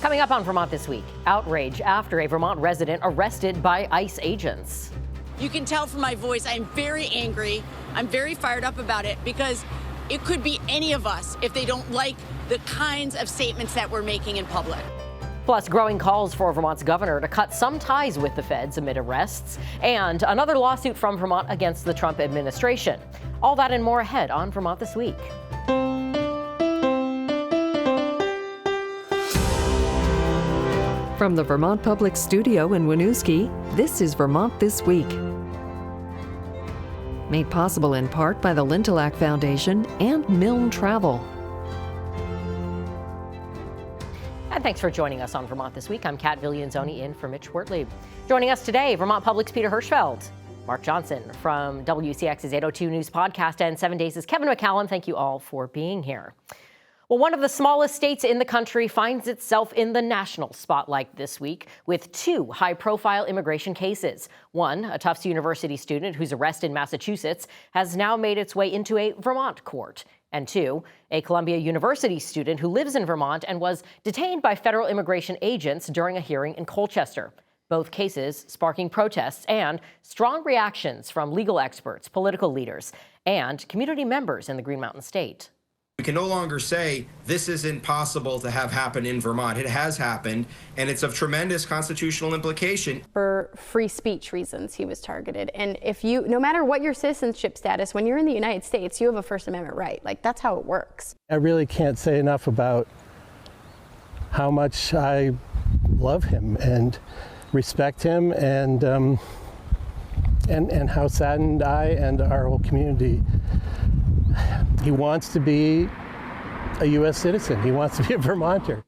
Coming up on Vermont This Week, outrage after a Vermont resident arrested by ICE agents. You can tell from my voice, I'm very angry. I'm very fired up about it because it could be any of us if they don't like the kinds of statements that we're making in public. Plus, growing calls for Vermont's governor to cut some ties with the feds amid arrests, and another lawsuit from Vermont against the Trump administration. All that and more ahead on Vermont This Week. From the Vermont Public Studio in Winooski, this is Vermont This Week. Made possible in part by the Lintelak Foundation and Milne Travel. And thanks for joining us on Vermont This Week. I'm Kat Viglienzoni in for Mitch Wortley. Joining us today, Vermont Public's Peter Hirschfeld, Mark Johnson from WCAX's 802 News podcast, and 7 Days' Kevin McCallum. Thank you all for being here. Well, one of the smallest states in the country finds itself in the national spotlight this week with two high-profile immigration cases. One, a Tufts University student whose arrest in Massachusetts has now made its way into a Vermont court. And two, a Columbia University student who lives in Vermont and was detained by federal immigration agents during a hearing in Colchester. Both cases sparking protests and strong reactions from legal experts, political leaders, and community members in the Green Mountain State. We can no longer say this isn't possible to have happen in Vermont. It has happened, and it's of tremendous constitutional implication. For free speech reasons, he was targeted. And if you, no matter what your citizenship status, when you're in the United States, you have a First Amendment right. Like, that's how it works. I really can't say enough about how much I love him and respect him, and how saddened I and our whole community. He wants to be a U.S. citizen. He wants to be a Vermonter.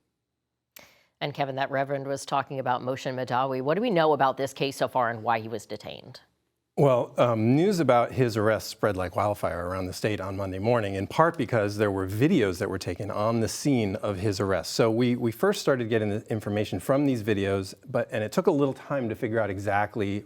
And Kevin, that reverend was talking about Moshe Madawi. What do we know about this case so far and why he was detained? Well, news about his arrest spread like wildfire around the state on Monday morning, in part because there were videos that were taken on the scene of his arrest. So we first started getting the information from these videos, and it took a little time to figure out exactly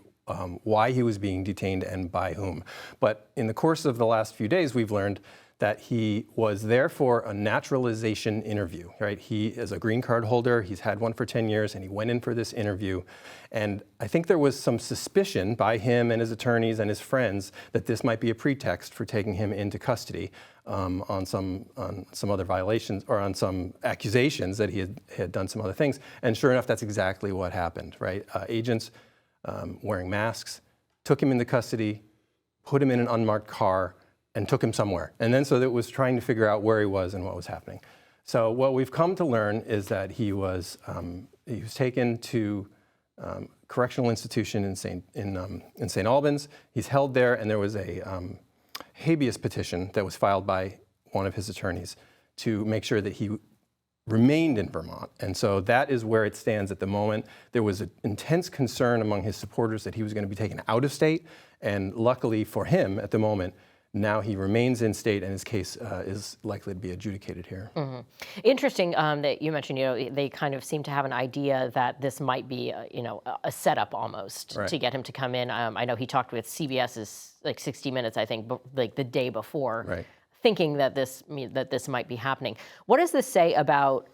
why he was being detained and by whom. But in the course of the last few days, we've learned that he was there for a naturalization interview, right? He is a green card holder. He's had one for 10 years, and he went in for this interview. And I think there was some suspicion by him and his attorneys and his friends that this might be a pretext for taking him into custody on some other violations, or on some accusations that he had done some other things. And sure enough, that's exactly what happened, right? Agents wearing masks took him into custody, put him in an unmarked car, and took him somewhere. And then so it was trying to figure out where he was and what was happening. So what we've come to learn is that he was taken to correctional institution in St. Albans. He's held there, and there was a habeas petition that was filed by one of his attorneys to make sure that he remained in Vermont. And so that is where it stands at the moment. There was an intense concern among his supporters that he was going to be taken out of state. And luckily for him at the moment, now he remains in state, and his case is likely to be adjudicated here. Mm-hmm. Interesting that you mentioned, they kind of seem to have an idea that this might be, a setup almost to get him to come in. I know he talked with CBS's 60 Minutes, I think, like the day before, thinking that this might be happening. What does this say about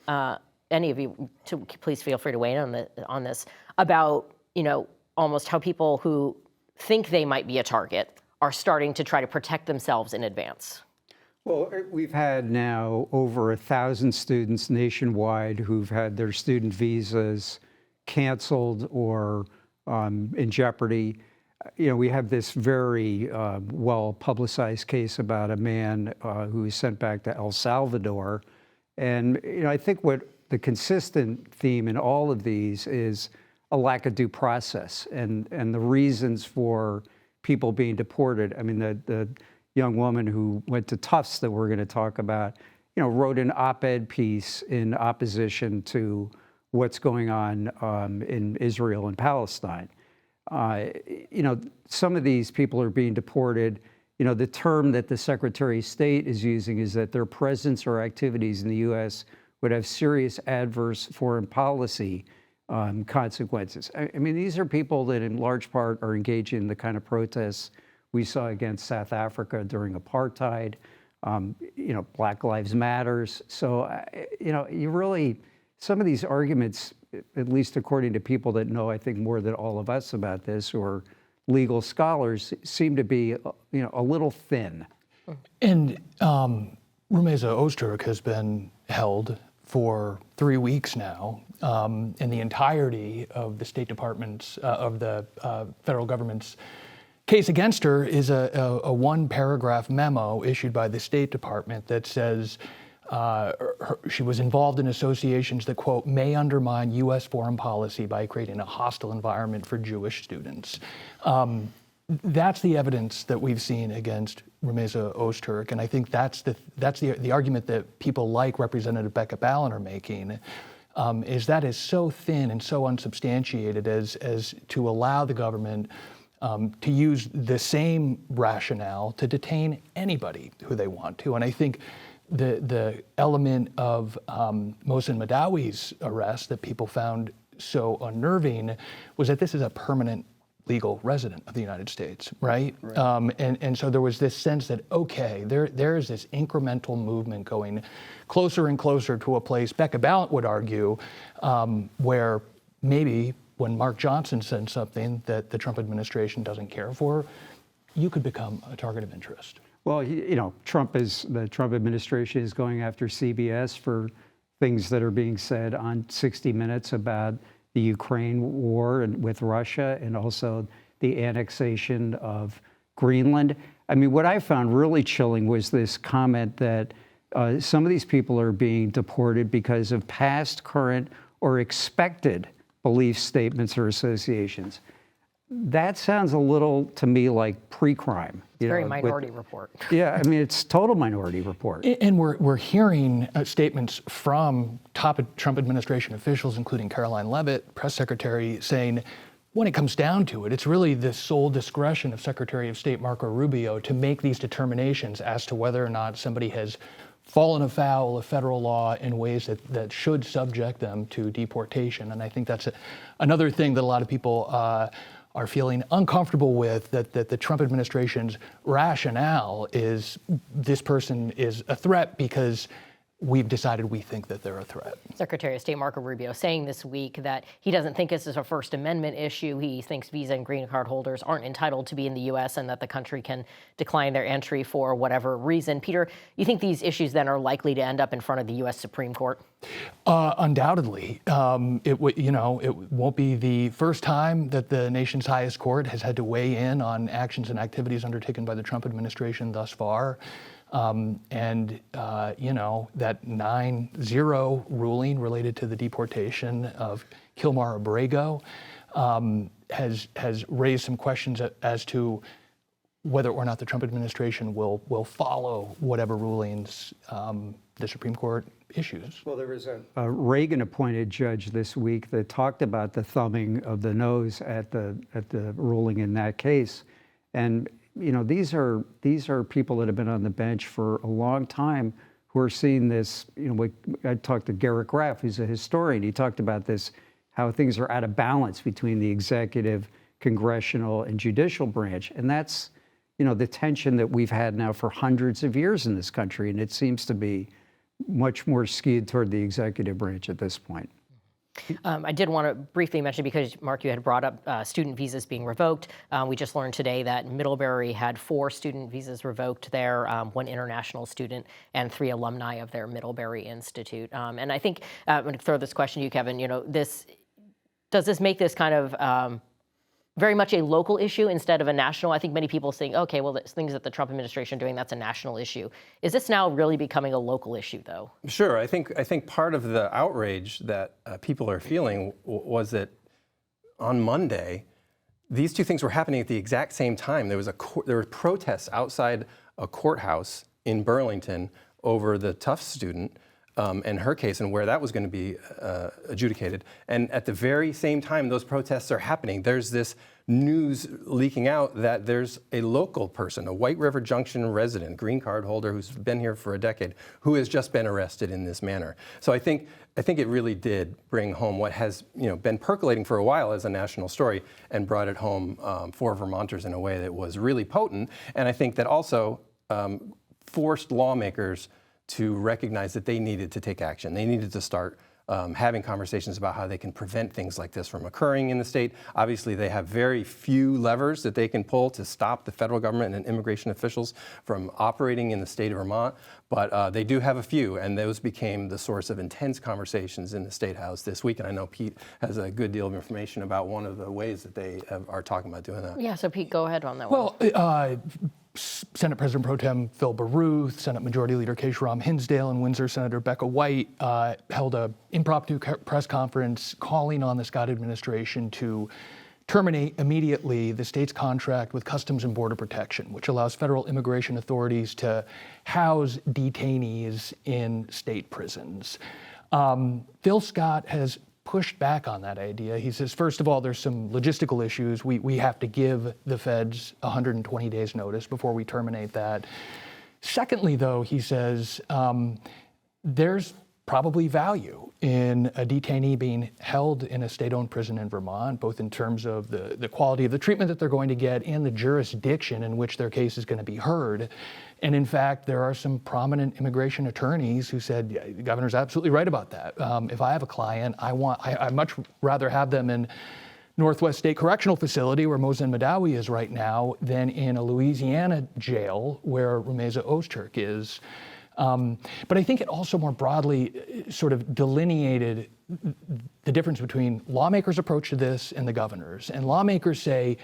any of you? Please feel free to weigh in on this about almost how people who think they might be a target are starting to try to protect themselves in advance. Well, we've had now over 1,000 students nationwide who've had their student visas canceled or in jeopardy. We have this very well-publicized case about a man who was sent back to El Salvador. And I think what the consistent theme in all of these is a lack of due process and the reasons for people being deported. I mean, the young woman who went to Tufts that we're going to talk about, wrote an op-ed piece in opposition to what's going on in Israel and Palestine. Some of these people are being deported. The term that the Secretary of State is using is that their presence or activities in the U.S. would have serious adverse foreign policy consequences. I mean, these are people that in large part are engaging in the kind of protests we saw against South Africa during apartheid, Black Lives Matters. So, you really some of these arguments, at least according to people that know, I think, more than all of us about this, or legal scholars, seem to be, a little thin. And Rumeza Ozturk has been held for 3 weeks now, and the entirety of the State Department's, of the federal government's case against her is a one-paragraph memo issued by the State Department that says she was involved in associations that, quote, may undermine U.S. foreign policy by creating a hostile environment for Jewish students. That's the evidence that we've seen against Rumeza Ozturk, and I think that's the argument that people like Representative Becca Ballen are making, is that is so thin and so unsubstantiated as to allow the government to use the same rationale to detain anybody who they want to. And I think the element of Mohsen Madawi's arrest that people found so unnerving was that this is a permanent legal resident of the United States, right? And so there was this sense that, okay, there is this incremental movement going closer and closer to a place, Becca Ballen would argue, where maybe when Mark Johnson said something that the Trump administration doesn't care for, you could become a target of interest. Well, the Trump administration is going after CBS for things that are being said on 60 Minutes about the Ukraine war and with Russia, and also the annexation of Greenland. I mean, what I found really chilling was this comment that some of these people are being deported because of past, current, or expected belief statements or associations. That sounds a little to me like pre-crime. It's very Minority Report. Yeah, I mean, it's total Minority Report. And we're hearing statements from top Trump administration officials, including Caroline Leavitt, press secretary, saying, when it comes down to it, it's really the sole discretion of Secretary of State Marco Rubio to make these determinations as to whether or not somebody has fallen afoul of federal law in ways that should subject them to deportation. And I think that's another thing that a lot of people are feeling uncomfortable with, that the Trump administration's rationale is this person is a threat because we've decided we think that they're a threat. Secretary of State Marco Rubio saying this week that he doesn't think this is a First Amendment issue. He thinks visa and green card holders aren't entitled to be in the U.S. and that the country can decline their entry for whatever reason. Peter, you think these issues then are likely to end up in front of the U.S. Supreme Court? Undoubtedly. It won't be the first time that the nation's highest court has had to weigh in on actions and activities undertaken by the Trump administration thus far. That 9-0 ruling related to the deportation of Kilmar Abrego has raised some questions as to whether or not the Trump administration will follow whatever rulings the Supreme Court issues. Well, there was a Reagan-appointed judge this week that talked about the thumbing of the nose at the ruling in that case, and these are people that have been on the bench for a long time who are seeing this. I talked to Garrett Graff, who's a historian. He talked about this, how things are out of balance between the executive, congressional, and judicial branch. And that's, the tension that we've had now for hundreds of years in this country. And it seems to be much more skewed toward the executive branch at this point. I did want to briefly mention, because, Mark, you had brought up student visas being revoked. We just learned today that Middlebury had 4 student visas revoked there, 1 international student and 3 alumni of their Middlebury Institute. And I think, I'm going to throw this question to you, Kevin, does this make this kind of very much a local issue instead of a national? I think many people think, okay, well, there's things that the Trump administration are doing, that's a national issue. Is this now really becoming a local issue, though? Sure. I think part of the outrage that people are feeling was that on Monday, these two things were happening at the exact same time. There were protests outside a courthouse in Burlington over the Tufts student and her case and where that was going to be adjudicated. And at the very same time those protests are happening, there's this news leaking out that there's a local person, a White River Junction resident, green card holder who's been here for a decade, who has just been arrested in this manner. So I think it really did bring home what has been percolating for a while as a national story, and brought it home for Vermonters in a way that was really potent. And I think that also forced lawmakers to recognize that they needed to take action. They needed to start having conversations about how they can prevent things like this from occurring in the state. Obviously, they have very few levers that they can pull to stop the federal government and immigration officials from operating in the state of Vermont, but they do have a few, and those became the source of intense conversations in the State House this week. And I know Pete has a good deal of information about one of the ways that they are talking about doing that. Yeah, so Pete, go ahead on that one. Well, Senate President Pro Tem Phil Baruth, Senate Majority Leader Keisha Hinsdale, and Windsor Senator Becca White held an impromptu press conference calling on the Scott administration to terminate immediately the state's contract with Customs and Border Protection, which allows federal immigration authorities to house detainees in state prisons. Phil Scott has pushed back on that idea. He says, first of all, there's some logistical issues. We have to give the feds 120 days notice before we terminate that. Secondly, though, he says, there's probably value in a detainee being held in a state-owned prison in Vermont, both in terms of the quality of the treatment that they're going to get and the jurisdiction in which their case is going to be heard. And in fact, there are some prominent immigration attorneys who said, yeah, the governor's absolutely right about that. If I have a client, I'd much rather have them in Northwest State Correctional Facility, where Mosen Madawi is right now, than in a Louisiana jail where Rumeza Ozturk is. But I think it also more broadly sort of delineated the difference between lawmakers' approach to this and the governor's. And lawmakers say,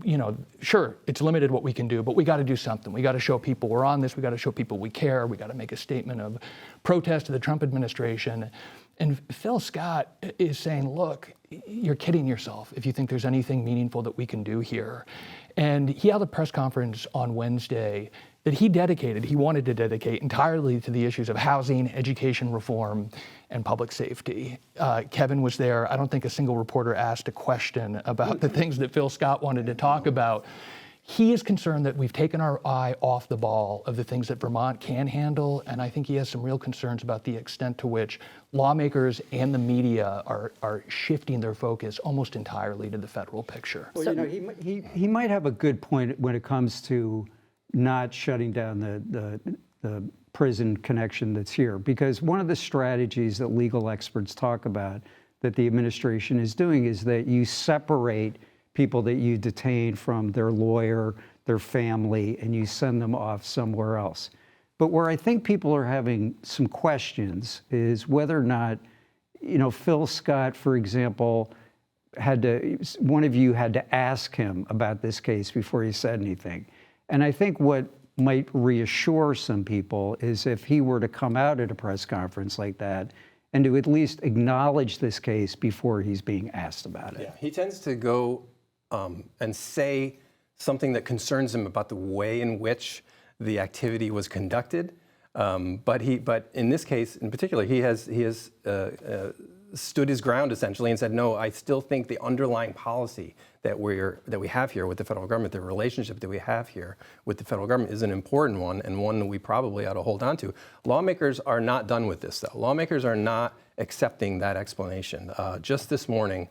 you know, sure, it's limited what we can do, but we got to do something. We got to show people we're on this. We got to show people we care. We got to make a statement of protest to the Trump administration. And Phil Scott is saying, look, you're kidding yourself if you think there's anything meaningful that we can do here. And he held a press conference on Wednesday that he wanted to dedicate entirely to the issues of housing, education reform, and public safety. Kevin was there. I don't think a single reporter asked a question about the things that Phil Scott wanted to talk about. He is concerned that we've taken our eye off the ball of the things that Vermont can handle, and I think he has some real concerns about the extent to which lawmakers and the media are shifting their focus almost entirely to the federal picture. Well, you know, he might have a good point when it comes to not shutting down the prison connection that's here, because one of the strategies that legal experts talk about that the administration is doing is that you separate people that you detain from their lawyer, their family, and you send them off somewhere else. But where I think people are having some questions is whether or not, you know, Phil Scott, for example, one of you had to ask him about this case before he said anything. And I think what might reassure some people is if he were to come out at a press conference like that and to at least acknowledge this case before he's being asked about it. Yeah, he tends to go and say something that concerns him about the way in which the activity was conducted. But in this case in particular, he has stood his ground essentially and said, no, I still think the underlying policy that we have here with the federal government, the relationship that we have here with the federal government is an important one and one that we probably ought to hold on to. Lawmakers are not done with this, though. Lawmakers are not accepting that explanation. Just this morning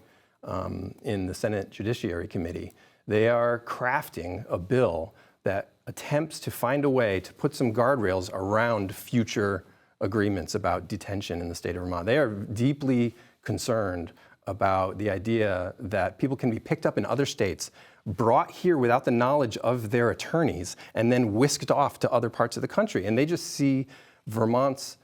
in the Senate Judiciary Committee, they are crafting a bill that attempts to find a way to put some guardrails around future agreements about detention in the state of Vermont. They are deeply concerned about the idea that people can be picked up in other states, brought here without the knowledge of their attorneys, and then whisked off to other parts of the country. And they just see Vermont's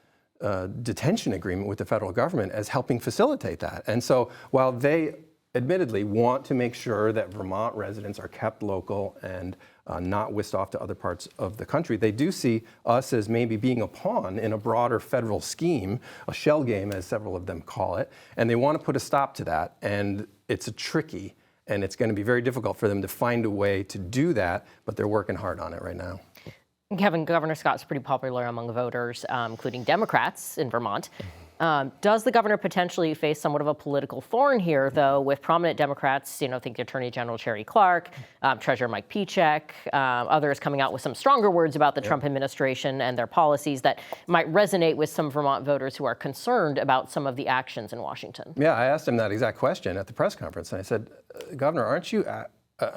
detention agreement with the federal government as helping facilitate that. And so while they admittedly want to make sure that Vermont residents are kept local and not whisked off to other parts of the country, they do see us as maybe being a pawn in a broader federal scheme, a shell game as several of them call it, and they want to put a stop to that. And it's tricky, and it's going to be very difficult for them to find a way to do that, but they're working hard on it right now. Kevin, Governor Scott's pretty popular among voters, including Democrats in Vermont. Does the governor potentially face somewhat of a political thorn here, though, with prominent Democrats, think Attorney General Sherry Clark, Treasurer Mike Pieciak, others coming out with some stronger words about the Trump administration and their policies that might resonate with some Vermont voters who are concerned about some of the actions in Washington? Yeah, I asked him that exact question at the press conference, and I said, Governor, aren't you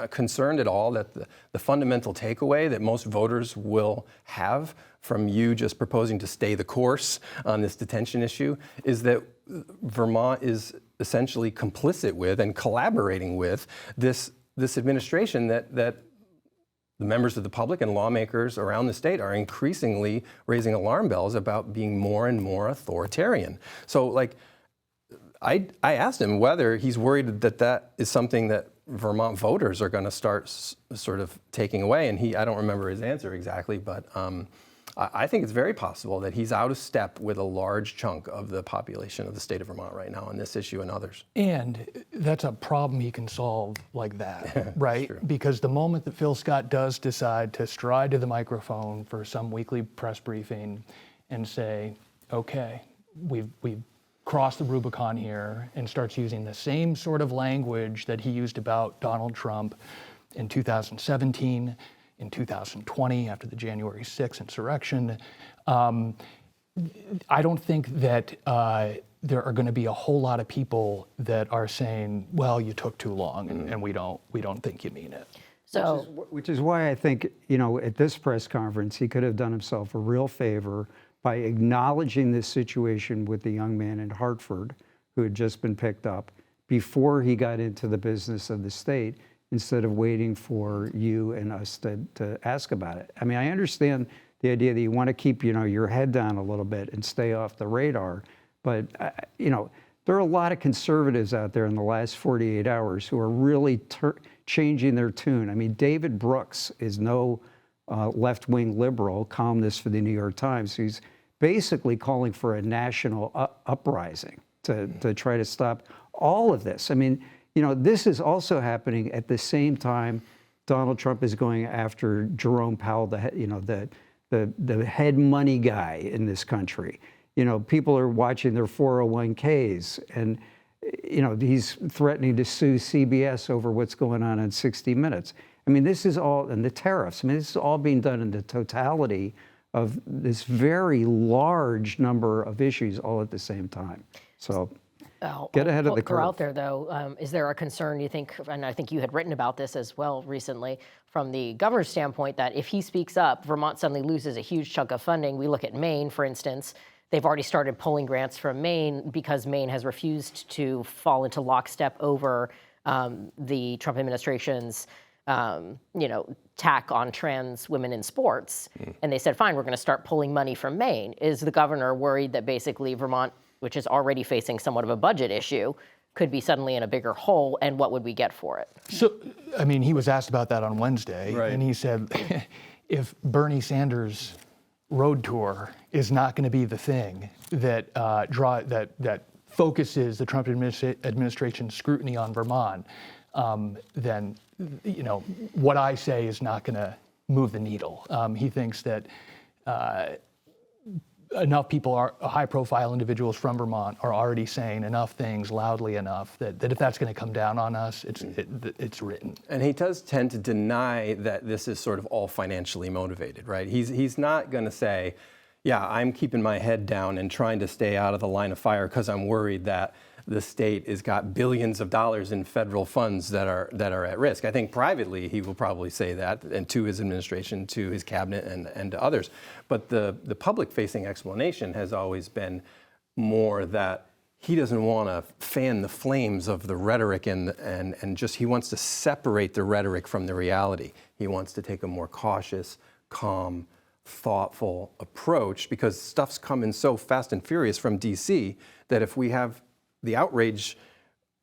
concerned at all that the fundamental takeaway that most voters will have from you just proposing to stay the course on this detention issue is that Vermont is essentially complicit with and collaborating with this administration that the members of the public and lawmakers around the state are increasingly raising alarm bells about being more and more authoritarian. So, like, I asked him whether he's worried that is something that Vermont voters are going to start sort of taking away, and I don't remember his answer exactly, but I think it's very possible that he's out of step with a large chunk of the population of the state of Vermont right now on this issue and others. And that's a problem he can solve like that, right? Because the moment that Phil Scott does decide to stride to the microphone for some weekly press briefing and say, okay, we've crossed the Rubicon here, and starts using the same sort of language that he used about Donald Trump in 2017, in 2020 after the January 6th insurrection, I don't think that there are going to be a whole lot of people that are saying, well, you took too long and we don't think you mean it. So, which is why I think, you know, at this press conference, he could have done himself a real favor by acknowledging this situation with the young man in Hartford who had just been picked up before he got into the business of the state, instead of waiting for you and us to ask about it. I mean, I understand the idea that you want to keep, you know, your head down a little bit and stay off the radar, but, you know, there are a lot of conservatives out there in the last 48 hours who are really changing their tune. I mean, David Brooks is no left-wing liberal, columnist for the New York Times. He's basically calling for a national uprising to try to stop all of this. I mean, you know, this is also happening at the same time Donald Trump is going after Jerome Powell, the head money guy in this country. You know, people are watching their 401ks, and, you know, he's threatening to sue CBS over what's going on 60 Minutes. I mean, this is all, and the tariffs, I mean, this is all being done in the totality of this very large number of issues all at the same time. So get ahead of the curve. Out there, though, is there a concern, you think, and I think you had written about this as well recently, from the governor's standpoint, that if he speaks up, Vermont suddenly loses a huge chunk of funding? We look at Maine, for instance. They've already started pulling grants from Maine because Maine has refused to fall into lockstep over the Trump administration's tack on trans women in sports. And they said, fine, we're going to start pulling money from Maine. Is the governor worried that basically Vermont, which is already facing somewhat of a budget issue, could be suddenly in a bigger hole, and what would we get for it? So, I mean, he was asked about that on Wednesday, and he said, if Bernie Sanders' road tour is not going to be the thing that that focuses the Trump administration's scrutiny on Vermont, then, you know, what I say is not going to move the needle. He thinks that enough people, high-profile individuals from Vermont, are already saying enough things loudly enough that if that's going to come down on us, it's written. And he does tend to deny that this is sort of all financially motivated, right? He's not going to say, yeah, I'm keeping my head down and trying to stay out of the line of fire because I'm worried that the state has got billions of dollars in federal funds that are at risk. I think privately he will probably say that, and to his administration, to his cabinet, and to others. But the public-facing explanation has always been more that he doesn't want to fan the flames of the rhetoric and just he wants to separate the rhetoric from the reality. He wants to take a more cautious, calm, thoughtful approach because stuff's coming so fast and furious from DC that if we have the outrage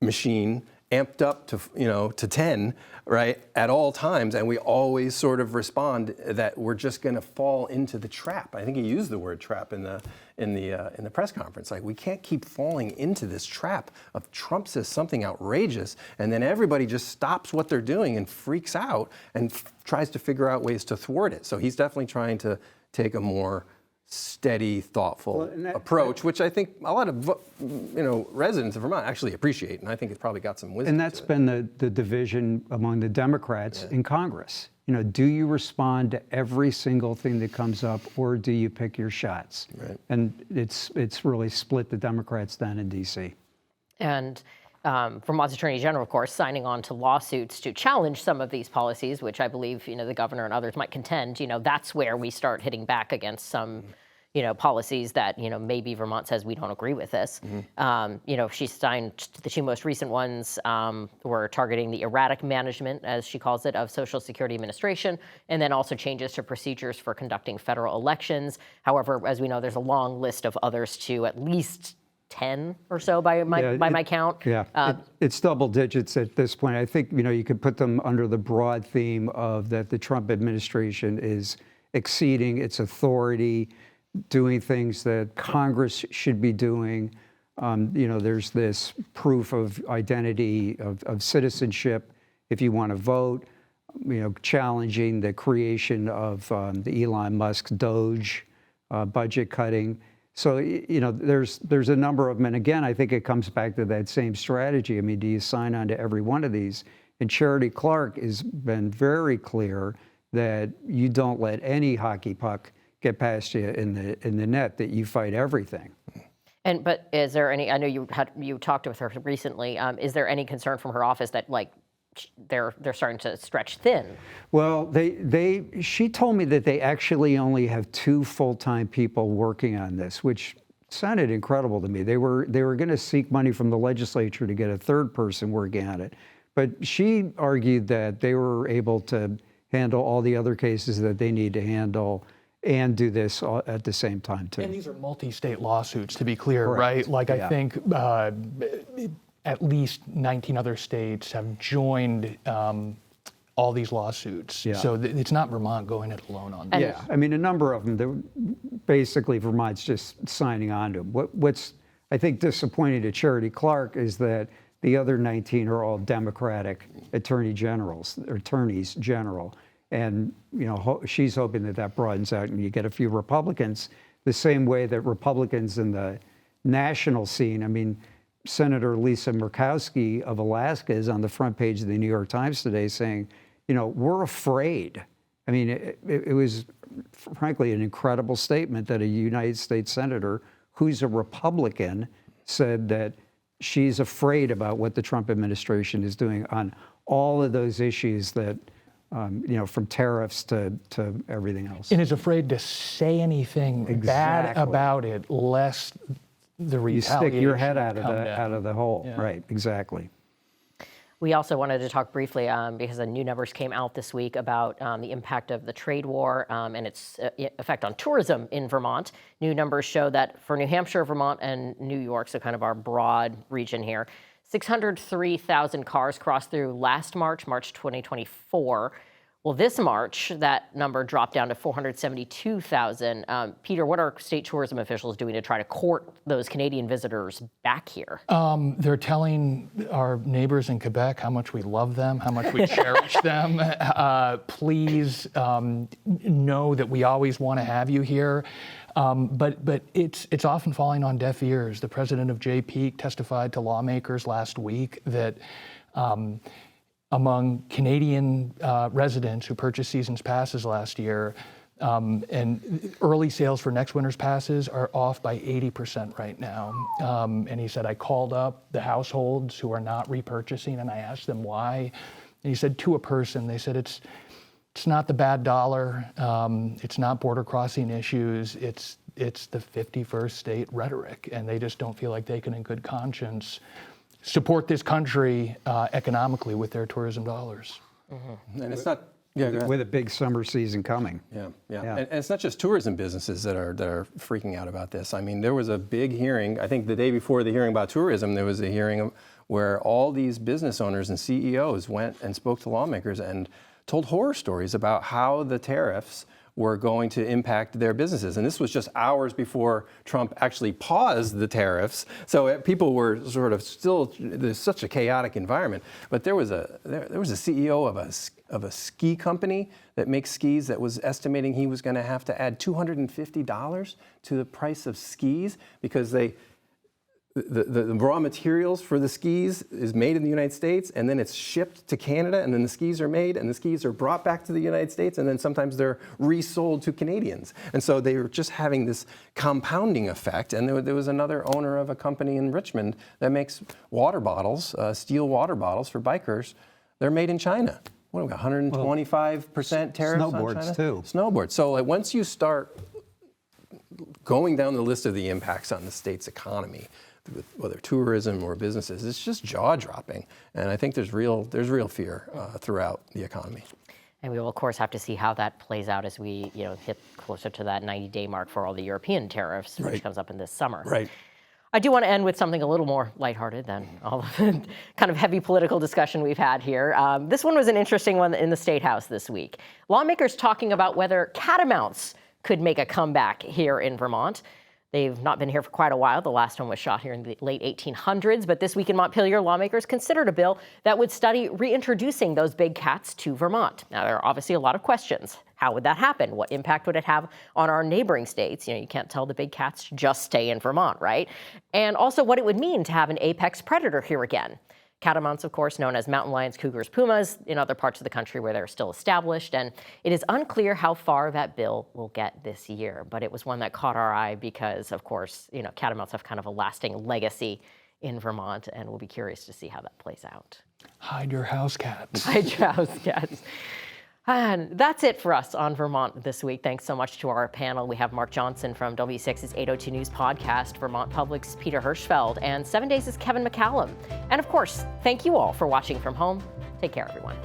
machine amped up to 10, right, at all times, and we always sort of respond that we're just going to fall into the trap. I think he used the word trap in the press conference. Like, we can't keep falling into this trap of Trump says something outrageous, and then everybody just stops what they're doing and freaks out and tries to figure out ways to thwart it. So he's definitely trying to take a more steady, thoughtful approach, which I think a lot of residents of Vermont actually appreciate, and I think it's probably got some wisdom. And that's been the division among the Democrats in Congress. You know, do you respond to every single thing that comes up, or do you pick your shots? Right. And it's really split the Democrats down in D.C. And Vermont's Attorney General, of course, signing on to lawsuits to challenge some of these policies, which I believe, the governor and others might contend, that's where we start hitting back against some, policies that, maybe Vermont says we don't agree with this. She signed the two most recent ones were targeting the erratic management, as she calls it, of Social Security Administration, and then also changes to procedures for conducting federal elections. However, as we know, there's a long list of others too, at least 10 or so by my count. Yeah, it's double digits at this point. I think, you could put them under the broad theme of that the Trump administration is exceeding its authority, doing things that Congress should be doing. There's this proof of identity, of citizenship, if you want to vote, challenging the creation of the Elon Musk Doge budget cutting. So, there's a number of them. And again, I think it comes back to that same strategy. I mean, do you sign on to every one of these? And Charity Clark has been very clear that you don't let any hockey puck get past you in the net, that you fight everything. But is there any, I know you talked with her recently, is there any concern from her office that they're starting to stretch thin? Well, she told me that they actually only have 2 full-time people working on this, which sounded incredible to me. They were going to seek money from the legislature to get a 3rd person working on it. But she argued that they were able to handle all the other cases that they need to handle and do this all at the same time, too. And these are multi-state lawsuits, to be clear, Correct. right? I think at least 19 other states have joined all these lawsuits. Yeah. So it's not Vermont going it alone on this. Yeah, I mean, a number of them, basically Vermont's just signing on to them. What's, I think, disappointing to Charity Clark is that the other 19 are all Democratic attorneys general. And, she's hoping that broadens out and you get a few Republicans, the same way that Republicans in the national scene, I mean, Senator Lisa Murkowski of Alaska is on the front page of the New York Times today saying, we're afraid. I mean, it was frankly an incredible statement that a United States senator who's a Republican said that she's afraid about what the Trump administration is doing on all of those issues that, from tariffs to everything else. And is afraid to say anything bad about it, lest the retaliation. You stick your head out of the hole. Yeah. Right, exactly. We also wanted to talk briefly because the new numbers came out this week about the impact of the trade war and its effect on tourism in Vermont. New numbers show that for New Hampshire, Vermont, and New York, so kind of our broad region here, 603,000 cars crossed through last March 2024. Well, this March, that number dropped down to 472,000. Peter, what are state tourism officials doing to try to court those Canadian visitors back here? They're telling our neighbors in Quebec how much we love them, how much we cherish them. Please know that we always want to have you here. But it's often falling on deaf ears. The president of JPEAC testified to lawmakers last week that among Canadian residents who purchased season's passes last year, and early sales for next winter's passes are off by 80% right now. And he said, I called up the households who are not repurchasing and I asked them why. And he said, to a person, they said, it's not the bad dollar, it's not border crossing issues, it's the 51st state rhetoric, and they just don't feel like they can in good conscience support this country economically with their tourism dollars. Mm-hmm. And it's not with a big summer season coming. Yeah. And it's not just tourism businesses that are freaking out about this. I mean, there was a big hearing. I think the day before the hearing about tourism, there was a hearing where all these business owners and CEOs went and spoke to lawmakers and told horror stories about how the tariffs were going to impact their businesses. And this was just hours before Trump actually paused the tariffs. So people were sort of still, there's such a chaotic environment. But there was a CEO of a ski company that makes skis that was estimating he was going to have to add $250 to the price of skis because the raw materials for the skis is made in the United States, and then it's shipped to Canada, and then the skis are made, and the skis are brought back to the United States, and then sometimes they're resold to Canadians. And so they were just having this compounding effect. And there was another owner of a company in Richmond that makes water bottles, steel water bottles for bikers. They're made in China. What have we got, 125% tariffs on China? Snowboards, too. Snowboards. So like, once you start going down the list of the impacts on the state's economy, whether tourism or businesses, it's just jaw-dropping. And I think there's real fear throughout the economy. And we will, of course, have to see how that plays out as we hit closer to that 90-day mark for all the European tariffs, which comes up in this summer. Right. I do want to end with something a little more lighthearted than all of the kind of heavy political discussion we've had here. This one was an interesting one in the State House this week. Lawmakers talking about whether catamounts could make a comeback here in Vermont. They've not been here for quite a while. The last one was shot here in the late 1800s. But this week in Montpelier, lawmakers considered a bill that would study reintroducing those big cats to Vermont. Now, there are obviously a lot of questions. How would that happen? What impact would it have on our neighboring states? You can't tell the big cats to just stay in Vermont, right? And also what it would mean to have an apex predator here again. Catamounts, of course, known as mountain lions, cougars, pumas in other parts of the country where they're still established. And it is unclear how far that bill will get this year. But it was one that caught our eye because, of course, catamounts have kind of a lasting legacy in Vermont. And we'll be curious to see how that plays out. Hide your house cats. Hide your house cats. And that's it for us on Vermont this week. Thanks so much to our panel. We have Mark Johnson from WCAX's 802 News podcast, Vermont Public's Peter Hirschfeld, and 7 Days' Kevin McCallum. And of course, thank you all for watching from home. Take care, everyone.